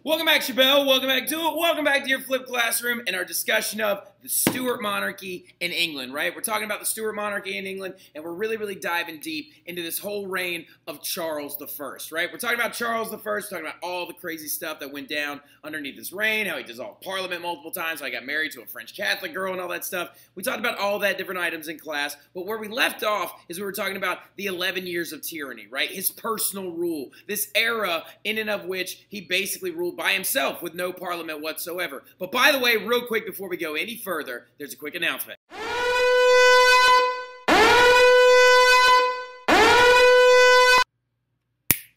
Welcome back, Chabelle. Welcome back to it. Welcome back to your Flip Classroom and our discussion of the Stuart monarchy in England, right? We're talking about the Stuart monarchy in England, and we're really diving deep into this whole reign of Charles I, right? We're talking about Charles I, talking about all the crazy stuff that went down underneath his reign, how he dissolved Parliament multiple times, how he got married to a French Catholic girl and all that stuff. We talked about all that different items in class, but where we left off is we were talking about the 11 years of tyranny, right? His personal rule, this era in and of which he basically ruled by himself with no parliament whatsoever. But by the way, real quick before we go any further, there's a quick announcement.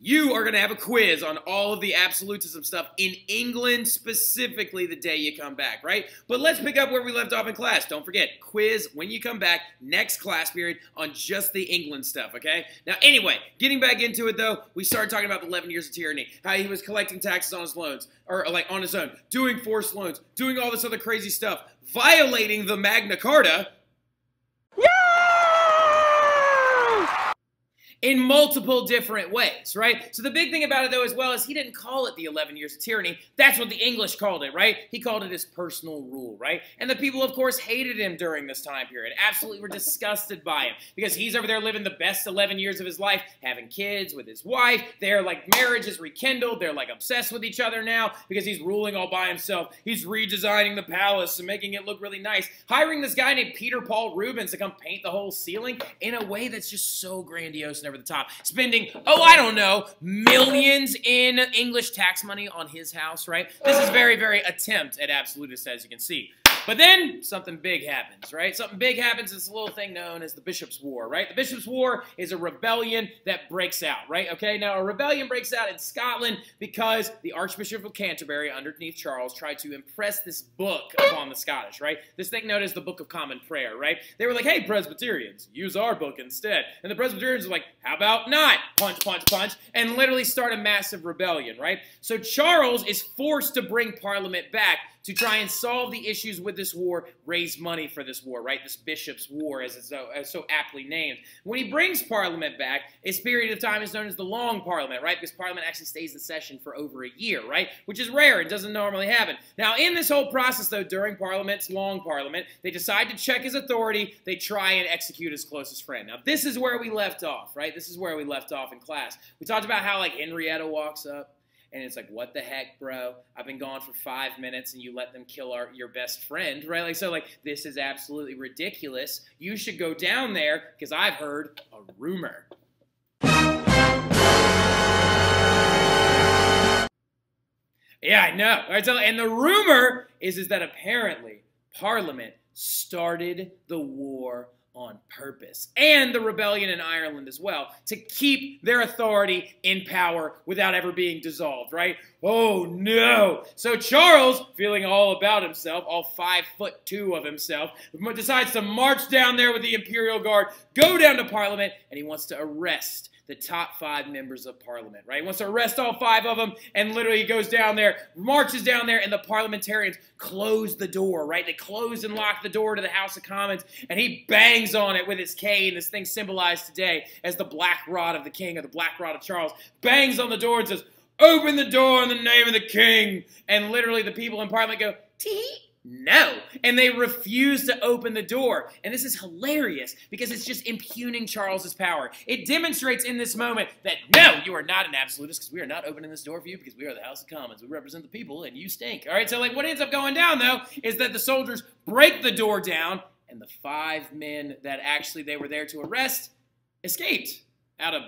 You are going to have a quiz on all of the absolutism stuff in England, specifically the day you come back, right? But let's pick up where we left off in class. Don't forget, quiz when you come back, next class period, on just the England stuff, okay? Now, anyway, getting back into it, though, we started talking about the 11 years of tyranny, how he was collecting taxes on his loans, or like on his own, doing forced loans, doing all this other crazy stuff, violating the Magna Carta, in multiple different ways, right? So the big thing about it, though, as well, is he didn't call it the 11 years of tyranny. That's what the English called it, right? He called it his personal rule, right? And the people, of course, hated him during this time period. Absolutely were disgusted by him because he's over there living the best 11 years of his life, having kids with his wife. They're like, marriage is rekindled. They're like obsessed with each other now because he's ruling all by himself. He's redesigning the palace and making it look really nice. Hiring this guy named Peter Paul Rubens to come paint the whole ceiling in a way that's just so grandiose and over the top. Spending, oh, I don't know, millions in English tax money on his house, right? This is very attempt at absolutist, as you can see. But then something big happens, right? Something big happens. It's a little thing known as the Bishop's War, right? The Bishop's War is a rebellion that breaks out, right? Okay, now a rebellion breaks out in Scotland because the Archbishop of Canterbury, underneath Charles, tried to impress this book upon the Scottish, right? This thing known as the Book of Common Prayer, right? They were like, hey, Presbyterians, use our book instead. And the Presbyterians were like, how about not? Punch, punch, punch, and literally start a massive rebellion, right? So Charles is forced to bring Parliament back to try and solve the issues with this war, raise money for this war, right? This Bishop's War, as it's so aptly named. When he brings Parliament back, this period of time is known as the Long Parliament, right? Because Parliament actually stays in session for over a year, right? Which is rare. It doesn't normally happen. Now, in this whole process, though, during Parliament's Long Parliament, they decide to check his authority. They try and execute his closest friend. Now, this is where we left off, right? This is where we left off in class. We talked about how, like, Henrietta walks up. And it's like, what the heck, bro? I've been gone for 5 minutes and you let them kill your best friend, right? Like, so, like, this is absolutely ridiculous. You should go down there because I've heard a rumor. Yeah, I know. All right, so, and the rumor is that apparently Parliament started the war on purpose, and the rebellion in Ireland as well, to keep their authority in power without ever being dissolved, right? Oh no! So Charles, feeling all about himself, all 5'2" of himself, decides to march down there with the Imperial Guard, go down to Parliament, and he wants to arrest the top 5 members of Parliament, right? He wants to arrest all 5 of them, and literally he goes down there, marches down there, and the parliamentarians close the door, right? They close and lock the door to the House of Commons, and he bangs on it with his cane, this thing symbolized today as the black rod of the king, or the black rod of Charles, bangs on the door and says, open the door in the name of the king, and literally the people in Parliament go, tee. No, and they refuse to open the door. And this is hilarious because it's just impugning Charles's power. It demonstrates in this moment that, no, you are not an absolutist because we are not opening this door for you because we are the House of Commons. We represent the people and you stink. All right, so like what ends up going down, though, is that the soldiers break the door down and the 5 men that actually they were there to arrest escaped out of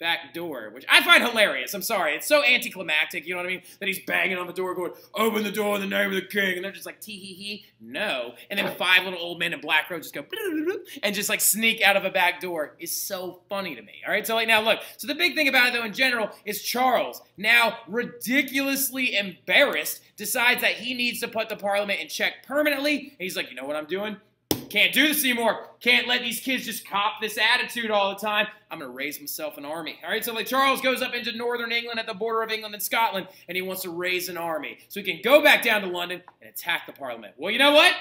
back door, which I find hilarious. I'm sorry. It's so anticlimactic, you know what I mean? That he's banging on the door going, open the door in the name of the king. And they're just like, tee-hee-hee, no. And then 5 little old men in black robes just go, and just like sneak out of a back door. Is so funny to me. All right, so like now look. So the big thing about it, though, in general, is Charles, now ridiculously embarrassed, decides that he needs to put the Parliament in check permanently. And he's like, you know what I'm doing? Can't do this anymore. Can't let these kids just cop this attitude all the time. I'm going to raise myself an army. All right, so like Charles goes up into northern England at the border of England and Scotland, and he wants to raise an army so he can go back down to London and attack the Parliament. Well, you know what?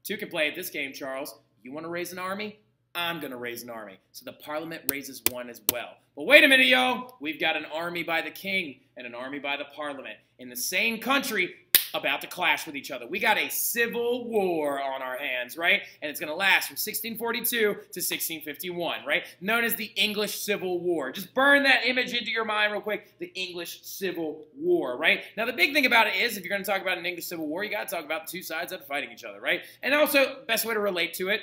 2 can play at this game, Charles. You want to raise an army? I'm going to raise an army. So the Parliament raises one as well. But wait a minute, y'all. We've got an army by the king and an army by the Parliament in the same country about to clash with each other. We got a civil war on our hands, right? And it's going to last from 1642 to 1651, right? Known as the English Civil War. Just burn that image into your mind real quick. The English Civil War, right? Now, the big thing about it is, if you're going to talk about an English Civil War, you got to talk about the two sides that are fighting each other, right? And also, best way to relate to it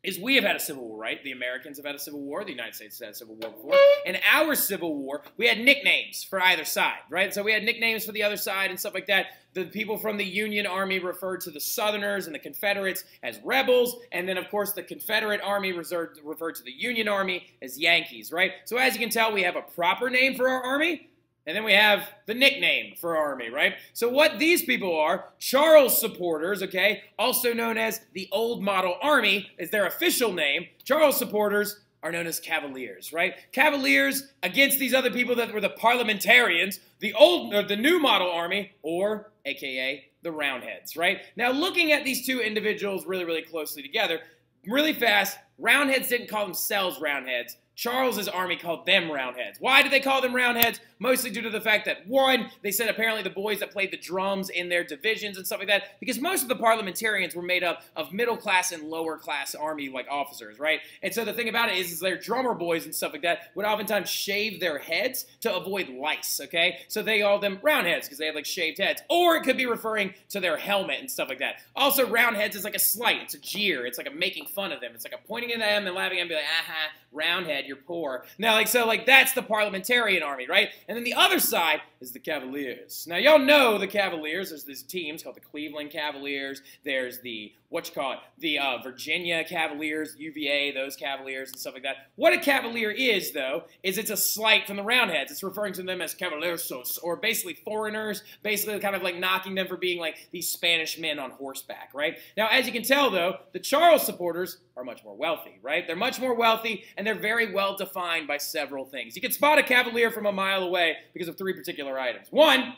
is we have had a civil war, right? The Americans have had a civil war. The United States has had a civil war before. In our civil war, we had nicknames for either side, right? So we had nicknames for the other side and stuff like that. The people from the Union Army referred to the Southerners and the Confederates as rebels. And then, of course, the Confederate Army referred to the Union Army as Yankees, right? So as you can tell, we have a proper name for our army. And then we have the nickname for our army, right? So what these people are, Charles supporters, okay, also known as the Old Model Army is their official name. Charles supporters are known as Cavaliers, right? Cavaliers against these other people that were the parliamentarians, the New Model Army, or AKA the Roundheads, right? Now looking at these two individuals really, really closely together, really fast, Roundheads didn't call themselves Roundheads. Charles's army called them Roundheads. Why did they call them Roundheads? Mostly due to the fact that, one, they said apparently the boys that played the drums in their divisions and stuff like that, because most of the parliamentarians were made up of middle-class and lower-class army, like, officers, right? And so the thing about it is their drummer boys and stuff like that would oftentimes shave their heads to avoid lice, okay? So they called them Roundheads because they had, like, shaved heads. Or it could be referring to their helmet and stuff like that. Also, Roundheads is like a slight. It's a jeer. It's like a making fun of them. It's like a pointing at them and laughing and be like, aha, Roundhead, you're poor. Now, like, so, like, that's the parliamentarian army, right? And then the other side is the Cavaliers. Now, y'all know the Cavaliers. There's these teams called the Cleveland Cavaliers. There's the, the Virginia Cavaliers, UVA, those Cavaliers and stuff like that. What a Cavalier is, though, is it's a slight from the Roundheads. It's referring to them as Cavaliersos, or basically foreigners, basically kind of like knocking them for being like these Spanish men on horseback, right? Now, as you can tell, though, the Charles supporters are much more wealthy, right? They're much more wealthy, and they're very well defined by several things. You can spot a Cavalier from a mile away because of three particular items. One,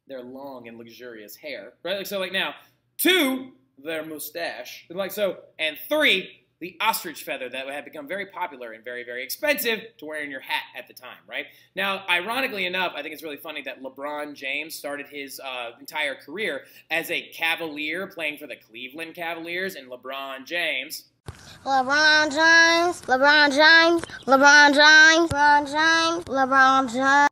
their long and luxurious hair, right? Like, so, like, now. Two, their mustache, like so. And three, the ostrich feather that had become very popular and very, very expensive to wear in your hat at the time, right? Now, ironically enough, I think it's really funny that LeBron James started his entire career as a Cavalier playing for the Cleveland Cavaliers, and LeBron James... LeBron James, LeBron James, LeBron James, LeBron James, LeBron James.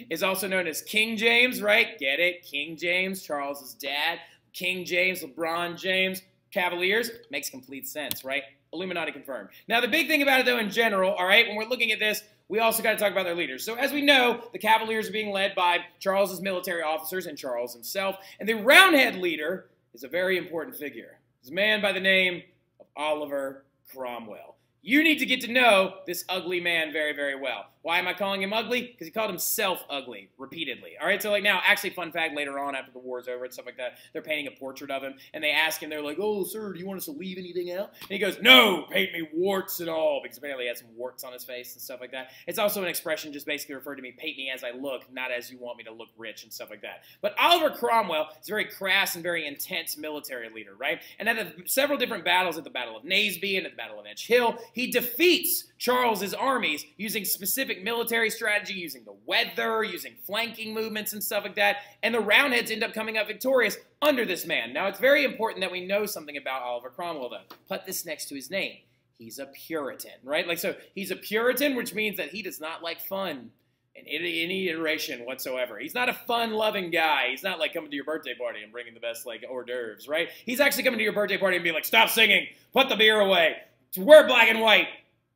Is also known as King James, right? Get it? King James, Charles's dad. King James, LeBron James, Cavaliers. Makes complete sense, right? Illuminati confirmed. Now, the big thing about it, though, in general, all right, when we're looking at this, we also got to talk about their leaders. So, as we know, the Cavaliers are being led by Charles's military officers and Charles himself. And the Roundhead leader is a very important figure. It's a man by the name of Oliver Cromwell. You need to get to know this ugly man very, very well. Why am I calling him ugly? Because he called himself ugly repeatedly. All right, so like now, actually, fun fact, later on after the war's over and stuff like that, they're painting a portrait of him, and they ask him, they're like, oh, sir, do you want us to leave anything out? And he goes, no, paint me warts and all, because apparently he had some warts on his face and stuff like that. It's also an expression just basically referred to me, paint me as I look, not as you want me to look rich and stuff like that. But Oliver Cromwell is a very crass and very intense military leader, right? And at several different battles, at the Battle of Naseby and at the Battle of Edge Hill, he defeats Charles's armies using specific military strategy, using the weather, using flanking movements and stuff like that, and the Roundheads end up coming up victorious under this man. Now, it's very important that we know something about Oliver Cromwell, though. Put this next to his name. He's a Puritan, right? Like, so he's a Puritan, which means that he does not like fun in any iteration whatsoever. He's not a fun-loving guy. He's not like coming to your birthday party and bringing the best, like, hors d'oeuvres, right? He's actually coming to your birthday party and being like, stop singing, put the beer away, wear black and white,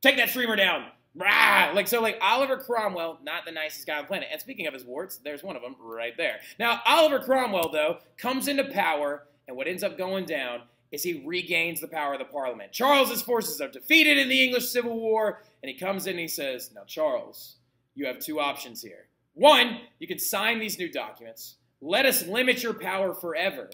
take that streamer down. Rah! Like, so, like, Oliver Cromwell, not the nicest guy on the planet. And speaking of his warts, there's one of them right there. Now, Oliver Cromwell, though, comes into power, and what ends up going down is he regains the power of the Parliament. Charles's forces are defeated in the English Civil War, and he comes in and he says, now, Charles, you have two options here. One, you can sign these new documents, let us limit your power forever,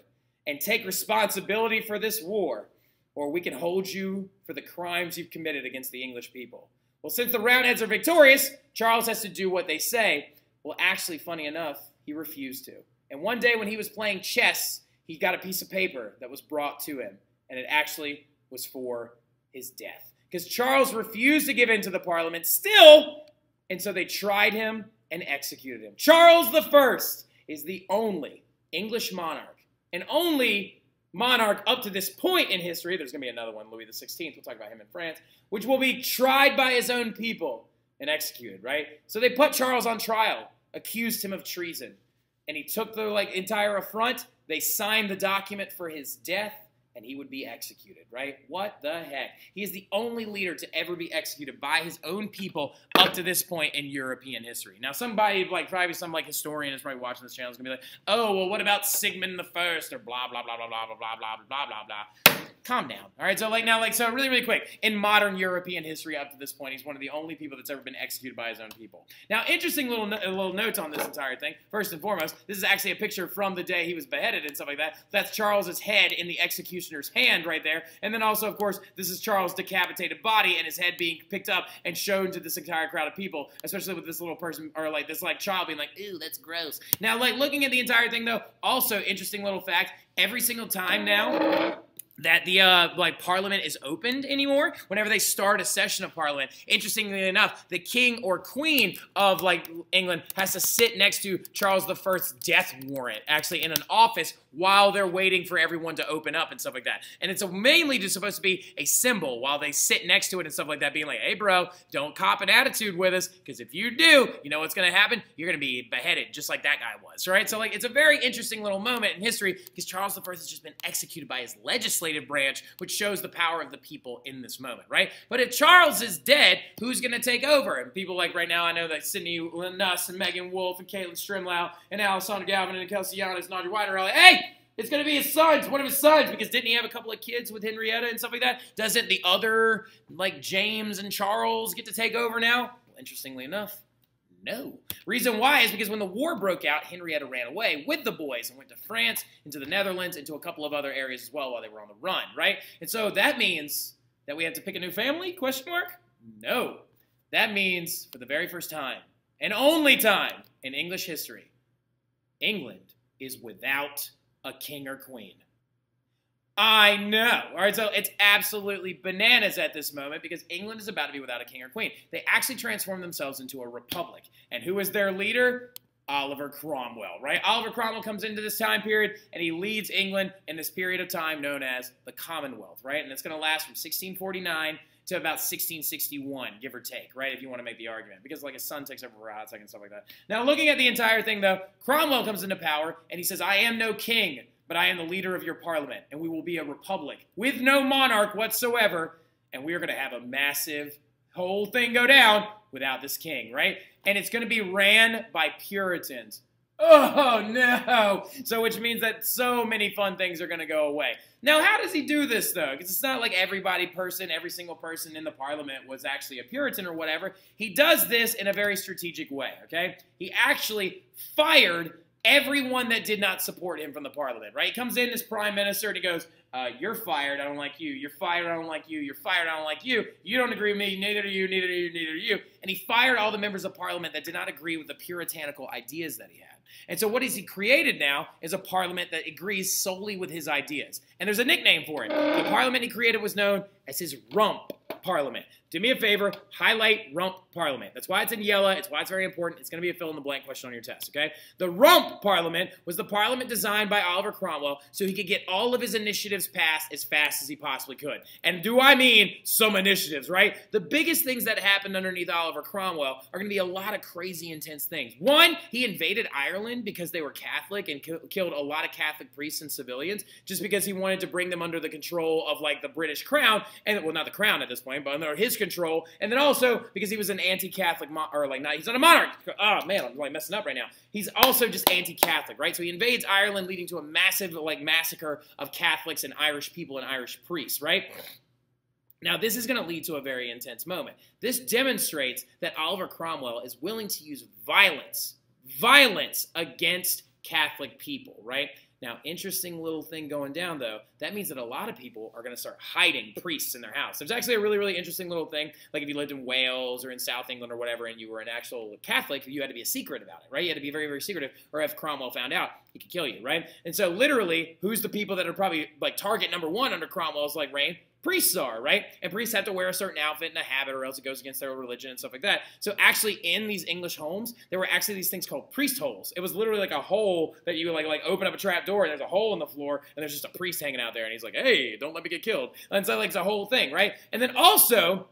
and take responsibility for this war, or we can hold you for the crimes you've committed against the English people. Well, since the Roundheads are victorious, Charles has to do what they say. Well, actually, funny enough, he refused to. And one day when he was playing chess, he got a piece of paper that was brought to him, and it actually was for his death. Because Charles refused to give in to the Parliament still, and so they tried him and executed him. Charles I is the only English monarch, and only monarch up to this point in history, there's going to be another one, Louis XVI, we'll talk about him in France, which will be tried by his own people and executed, right? So they put Charles on trial, accused him of treason, and he took the entire affront. They signed the document for his death, and he would be executed, right? What the heck? He is the only leader to ever be executed by his own people up to this point in European history. Now, somebody, probably some historian is probably watching this channel is going to be like, oh, well, what about Sigmund I or blah, blah, blah, blah, blah, blah, blah, blah, blah, blah, blah. Calm down, all right? So, so really, really quick, in modern European history up to this point, he's one of the only people that's ever been executed by his own people. Now, interesting little notes on this entire thing. First and foremost, this is actually a picture from the day he was beheaded and stuff like that. That's Charles's head in the executioner's hand right there. And then also, of course, this is Charles' decapitated body and his head being picked up and shown to this entire crowd of people, especially with this little person, or this child being like, ew, that's gross. Now, looking at the entire thing, though, also interesting little fact, every single time now that the Parliament is opened anymore, whenever they start a session of Parliament, interestingly enough, the king or queen of England has to sit next to Charles I's death warrant, actually in an office while they're waiting for everyone to open up and stuff like that. And it's mainly just supposed to be a symbol while they sit next to it and stuff like that, being like, hey bro, don't cop an attitude with us, because if you do, you know what's going to happen? You're going to be beheaded just like that guy was, right? So it's a very interesting little moment in history, because Charles I has just been executed by his legislative branch, which shows the power of the people in this moment, right? But if Charles is dead, who's going to take over? And people right now, I know that Sydney Nuss and Megan Wolfe and Caitlin Strimlau and Alessandra Galvin and Kelsey Giannis and Audrey White are all like, hey, it's going to be his sons, one of his sons, because didn't he have a couple of kids with Henrietta and stuff like that? Doesn't the other, James and Charles get to take over now? Well, interestingly enough, no. Reason why is because when the war broke out, Henrietta ran away with the boys and went to France, into the Netherlands, into a couple of other areas as well while they were on the run, right? And so that means that we have to pick a new family, question mark? No. That means for the very first time, and only time in English history, England is without a king or queen. I know. All right, so it's absolutely bananas at this moment because England is about to be without a king or queen. They actually transformed themselves into a republic. And who is their leader? Oliver Cromwell, right? Oliver Cromwell comes into this time period and he leads England in this period of time known as the Commonwealth, right? And it's going to last from 1649 to about 1661, give or take, right, if you want to make the argument, because his son takes over for a hot second and stuff like that. Now, looking at the entire thing, though, Cromwell comes into power, and he says, I am no king, but I am the leader of your parliament, and we will be a republic with no monarch whatsoever, and we are going to have a massive whole thing go down without this king, right? And it's going to be ran by Puritans. Oh, no. So which means that so many fun things are going to go away. Now, how does he do this, though? Because it's not like every single person in the parliament was actually a Puritan or whatever. He does this in a very strategic way, okay? He actually fired everyone that did not support him from the parliament, right? He comes in as prime minister and he goes, you're fired, I don't like you. You're fired, I don't like you. You're fired, I don't like you. You don't agree with me, neither do you, neither do you, neither do you. And he fired all the members of parliament that did not agree with the puritanical ideas that he had. And so what he created now is a parliament that agrees solely with his ideas. And there's a nickname for it. The parliament he created was known as his rump parliament. Do me a favor, highlight rump parliament. That's why it's in yellow. It's why it's very important. It's going to be a fill-in-the-blank question on your test, okay? The rump parliament was the parliament designed by Oliver Cromwell so he could get all of his initiatives passed as fast as he possibly could. And do I mean some initiatives, right? The biggest things that happened underneath Oliver Cromwell are going to be a lot of crazy intense things. One, he invaded Ireland because they were Catholic and killed a lot of Catholic priests and civilians just because he wanted to bring them under the control of the British crown, and well, not the crown at this point, but under his control, and then also because he was an anti-Catholic, he's not a monarch. Oh man, I'm messing up right now. He's also just anti-Catholic, right? So he invades Ireland, leading to a massive massacre of Catholics and Irish people and Irish priests, right? Now, this is going to lead to a very intense moment. This demonstrates that Oliver Cromwell is willing to use violence against Catholic people, right? Now, interesting little thing going down, though. That means that a lot of people are going to start hiding priests in their house. There's actually a really, really interesting little thing. Like if you lived in Wales or in South England or whatever and you were an actual Catholic, you had to be a secret about it, right? You had to be very, very secretive, or if Cromwell found out, he could kill you, right? And so literally, who's the people that are probably target number one under Cromwell's reign? priests are, right? And priests have to wear a certain outfit and a habit or else it goes against their religion and stuff like that. So actually in these English homes, there were actually these things called priest holes. It was literally like a hole that you would like open up a trap door and there's a hole in the floor and there's just a priest hanging out there and he's like, hey, don't let me get killed. And so like it's a whole thing, right? And then also,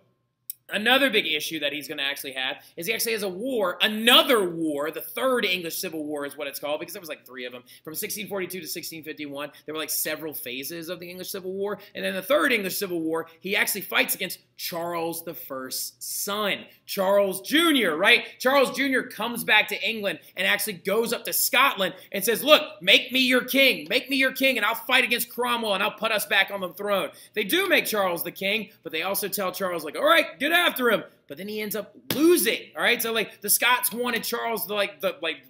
another big issue that he's going to actually have is he actually has a war, another war, the Third English Civil War is what it's called, because there was like 3 of them. From 1642 to 1651, there were like several phases of the English Civil War. And then the Third English Civil War, he actually fights against Charles I's son, Charles Jr., right? Charles Jr. comes back to England and actually goes up to Scotland and says, look, make me your king, and I'll fight against Cromwell and I'll put us back on the throne. They do make Charles the king, but they also tell Charles, like, all right, get after him. But then he ends up losing, all right? So, like, the Scots wanted Charles,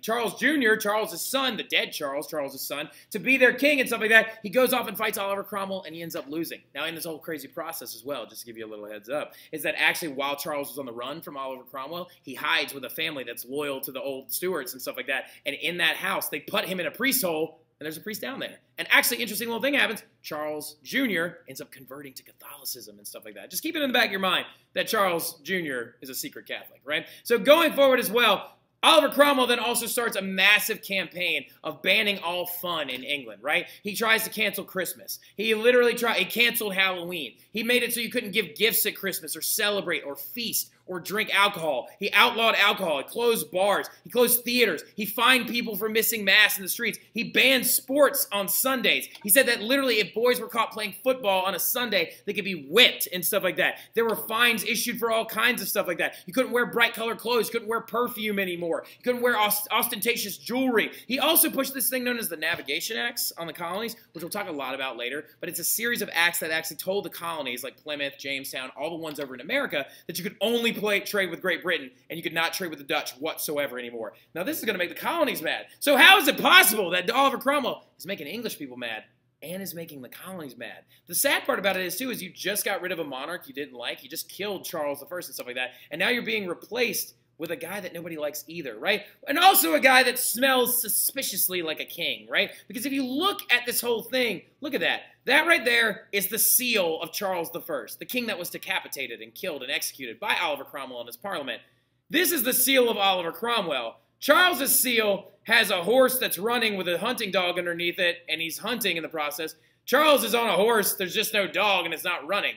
Charles Jr., Charles' son, the dead Charles' son, to be their king and stuff like that. He goes off and fights Oliver Cromwell, and he ends up losing. Now, in this whole crazy process as well, just to give you a little heads up, is that actually while Charles was on the run from Oliver Cromwell, he hides with a family that's loyal to the old Stuarts and stuff like that. And in that house, they put him in a priest hole, and there's a priest down there. And actually, interesting little thing happens. Charles Jr. ends up converting to Catholicism and stuff like that. Just keep it in the back of your mind that Charles Jr. is a secret Catholic, right? So going forward as well, Oliver Cromwell then also starts a massive campaign of banning all fun in England, right? He tries to cancel Christmas. He literally he canceled Halloween. He made it so you couldn't give gifts at Christmas or celebrate or feast or drink alcohol. He outlawed alcohol. He closed bars. He closed theaters. He fined people for missing mass in the streets. He banned sports on Sundays. He said that literally if boys were caught playing football on a Sunday, they could be whipped and stuff like that. There were fines issued for all kinds of stuff like that. You couldn't wear bright colored clothes. You couldn't wear perfume anymore. You couldn't wear ostentatious jewelry. He also pushed this thing known as the Navigation Acts on the colonies, which we'll talk a lot about later, but it's a series of acts that actually told the colonies like Plymouth, Jamestown, all the ones over in America, that you could only trade with Great Britain, and you could not trade with the Dutch whatsoever anymore. Now, this is going to make the colonies mad. So how is it possible that Oliver Cromwell is making English people mad and is making the colonies mad? The sad part about it is, too, is you just got rid of a monarch you didn't like. You just killed Charles I and stuff like that, and now you're being replaced with a guy that nobody likes either, right? And also a guy that smells suspiciously like a king, right? Because if you look at this whole thing, look at that. That right there is the seal of Charles I, the king that was decapitated and killed and executed by Oliver Cromwell in his parliament. This is the seal of Oliver Cromwell. Charles's seal has a horse that's running with a hunting dog underneath it, and he's hunting in the process. Charles is on a horse, there's just no dog, and it's not running.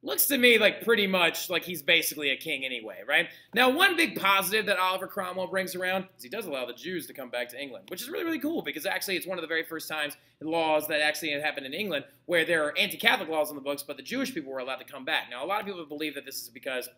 Looks to me like pretty much like he's basically a king anyway, right? Now, one big positive that Oliver Cromwell brings around is he does allow the Jews to come back to England, which is really, really cool because actually it's one of the very first times in laws that actually have happened in England where there are anti-Catholic laws in the books, but the Jewish people were allowed to come back. Now, a lot of people believe that this is because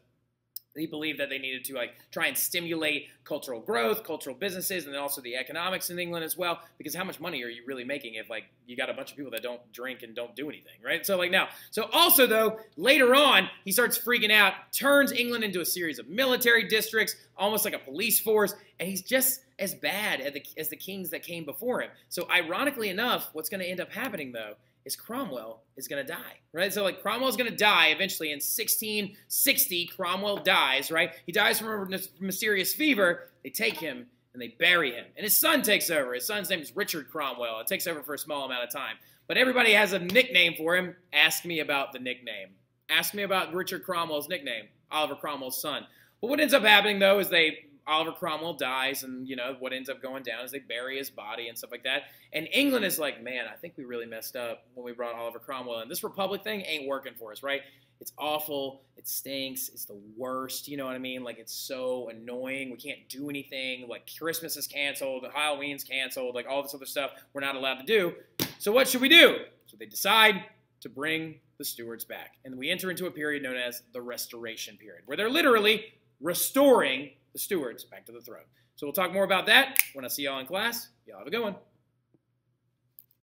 he believed that they needed to try and stimulate cultural growth, cultural businesses, and then also the economics in England as well. Because how much money are you really making if you got a bunch of people that don't drink and don't do anything, right? So now, so also though, later on, he starts freaking out, turns England into a series of military districts, almost like a police force, and he's just as bad as the kings that came before him. So ironically enough, what's going to end up happening though is Cromwell is going to die, right? So Cromwell's going to die eventually in 1660. Cromwell dies, right? He dies from a mysterious fever. They take him and they bury him. And his son takes over. His son's name is Richard Cromwell. It takes over for a small amount of time. But everybody has a nickname for him. Ask me about the nickname. Ask me about Richard Cromwell's nickname, Oliver Cromwell's son. Well, what ends up happening, though, is Oliver Cromwell dies, and, what ends up going down is they bury his body and stuff like that. And England is like, man, I think we really messed up when we brought Oliver Cromwell in. This Republic thing ain't working for us, right? It's awful. It stinks. It's the worst. You know what I mean? It's so annoying. We can't do anything. Christmas is canceled. Halloween's canceled. All this other stuff we're not allowed to do. So what should we do? So they decide to bring the Stuarts back. And we enter into a period known as the Restoration period, where they're literally restoring the Stuarts back to the throne. So we'll talk more about that when I see y'all in class. Y'all have a good one.